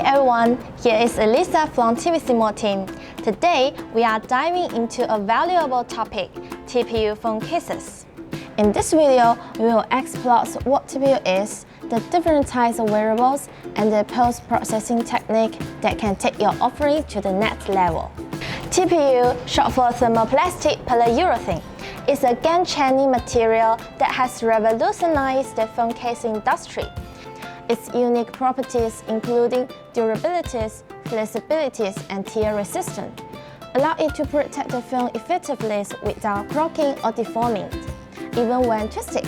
everyone, here is Elisa from TVCMALL team. Today, we are diving into a valuable topic, TPU phone cases. In this video, we will explore what TPU is, the different types of wearables, and the post-processing technique that can take your offering to the next level. TPU, short for thermoplastic polyurethane, is a game-changing material that has revolutionized the phone case industry. Its unique properties, including durabilities, flexibilities, and tear resistance, allow it to protect the phone effectively without cracking or deforming, even when twisted.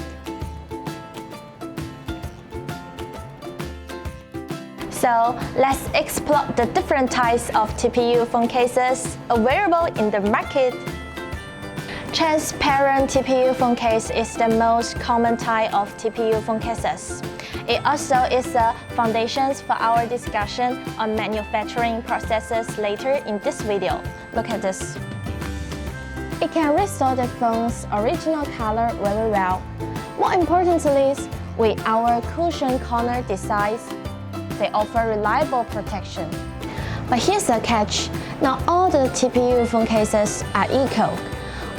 So let's explore the different types of TPU phone cases available in the market. Transparent TPU phone case is the most common type of TPU phone cases. It also is the foundation for our discussion on manufacturing processes later in this video. Look at this. It can restore the phone's original color very well. More importantly, with our cushion corner designs, they offer reliable protection. But here's the catch. Not all the TPU phone cases are equal.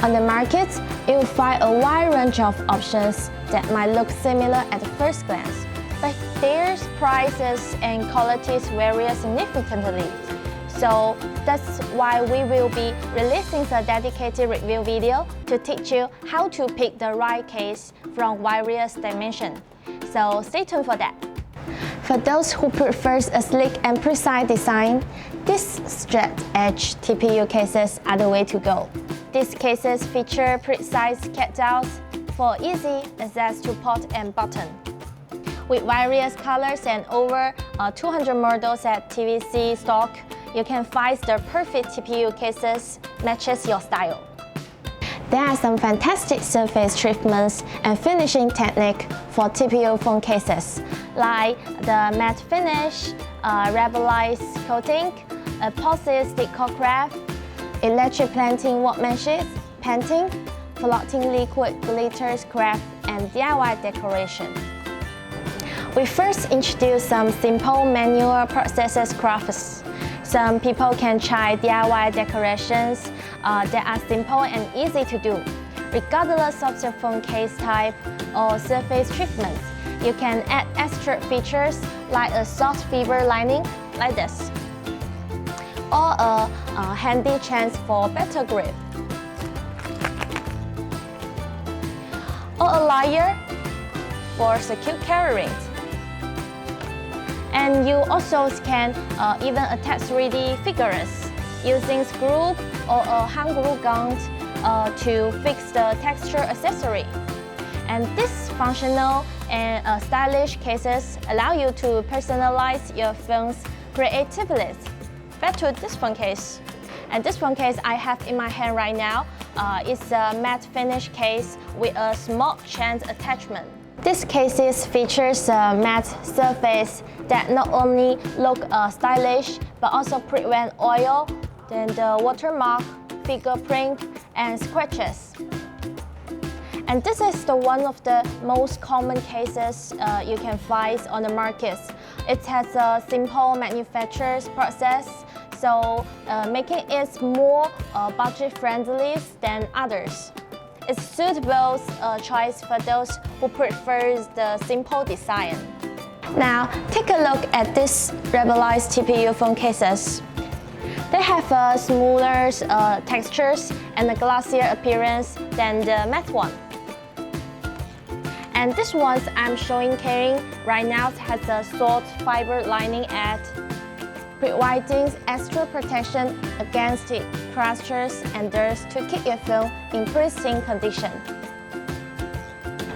On the market, you will find a wide range of options that might look similar at first glance, but their prices and qualities vary significantly. So that's why we will be releasing a dedicated review video to teach you how to pick the right case from various dimensions. So stay tuned for that. For those who prefer a sleek and precise design, these straight-edge TPU cases are the way to go. These cases feature precise cutouts for easy access to port and button. With various colors and over 200 models at TVC stock, you can find the perfect TPU cases matches your style. There are some fantastic surface treatments and finishing technique for TPU phone cases, like the matte finish, rubberized coating, Epoxy decor craft, Electroplating workmanship, painting, floating liquid glitters craft, and DIY decoration. We first introduce some simple manual processes crafts. Some people can try DIY decorations that are simple and easy to do. Regardless of the phone case type or surface treatment, you can add extra features like a soft fiber lining like this, or a handy chain for better grip, or a layer for secure carrying. And you also can even attach 3D figures using screw or a hand glue gun to fix the texture accessory. And these functional and stylish cases allow you to personalize your phone's creativity. Back to this phone case. And this phone case I have in my hand right now is a matte finish case with a small chain attachment. This case features a matte surface that not only look stylish but also prevent oil, then the watermark, fingerprint, and scratches. And this is one of the most common cases you can find on the market. It has a simple manufacturing process, so making it more budget-friendly than others. It's suitable choice for those who prefer the simple design. Now, take a look at these rubberized TPU phone cases. They have smoother textures and a glossier appearance than the matte one. And this one I'm carrying right now has a soft fiber lining at providing extra protection against crashes and dust to keep your phone in pristine condition.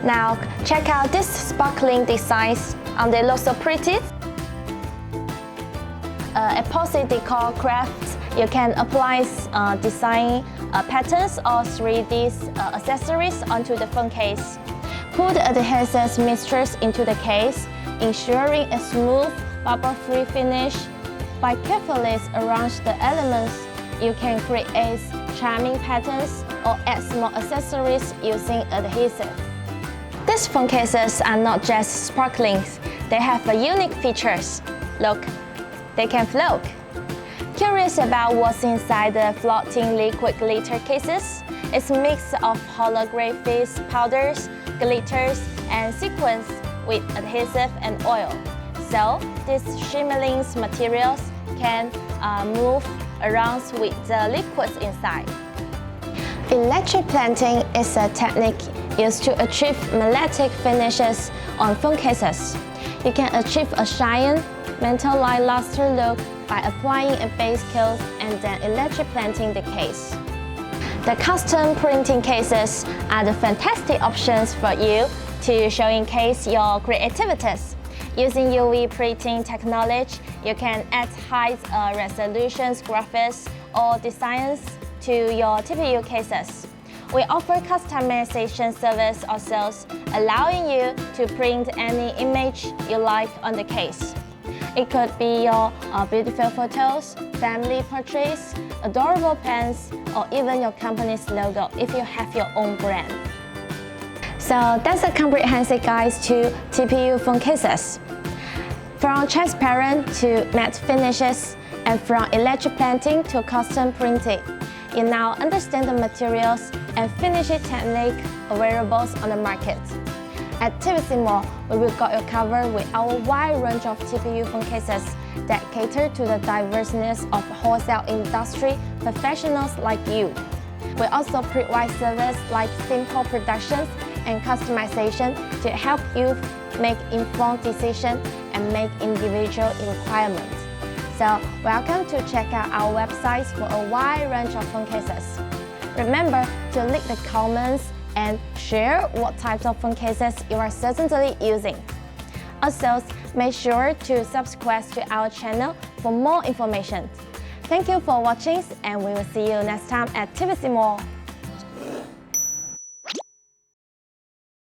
Now, check out this sparkling designs. They look so pretty. Epoxy decor crafts, you can apply design patterns or 3D accessories onto the phone case. Put adhesive mixtures into the case, ensuring a smooth, bubble-free finish. By carefully arrange the elements, you can create charming patterns or add small accessories using adhesive. These phone cases are not just sparkling, they have unique features. Look, they can float. Curious about what's inside the floating liquid glitter cases? It's a mix of holographic powders, glitters, and sequins with adhesive and oil. So these shimmering materials can move around with the liquids inside. Electroplating is a technique used to achieve metallic finishes on phone cases. You can achieve a shiny, metal-like luster look by applying a base coat and then electroplating the case. The custom printing cases are the fantastic options for you to showcase your creativities. Using UV printing technology, you can add high-resolution graphics or designs to your TPU cases. We offer customization service also, allowing you to print any image you like on the case. It could be your beautiful photos, family portraits, adorable pens, or even your company's logo if you have your own brand. So that's a comprehensive guide to TPU phone cases. From transparent to matte finishes, and from electroplating to custom printing, you now understand the materials and finishing technique available on the market. At TVCMALL, we will got you covered with our wide range of TPU phone cases that cater to the diverseness of wholesale industry professionals like you. We also provide service like simple productions and customization to help you make informed decisions and make individual requirements. So welcome to check out our website for a wide range of phone cases. Remember to leave the comments and share what types of phone cases you are certainly using. Also, make sure to subscribe to our channel for more information. Thank you for watching, and we will see you next time at TVCMALL.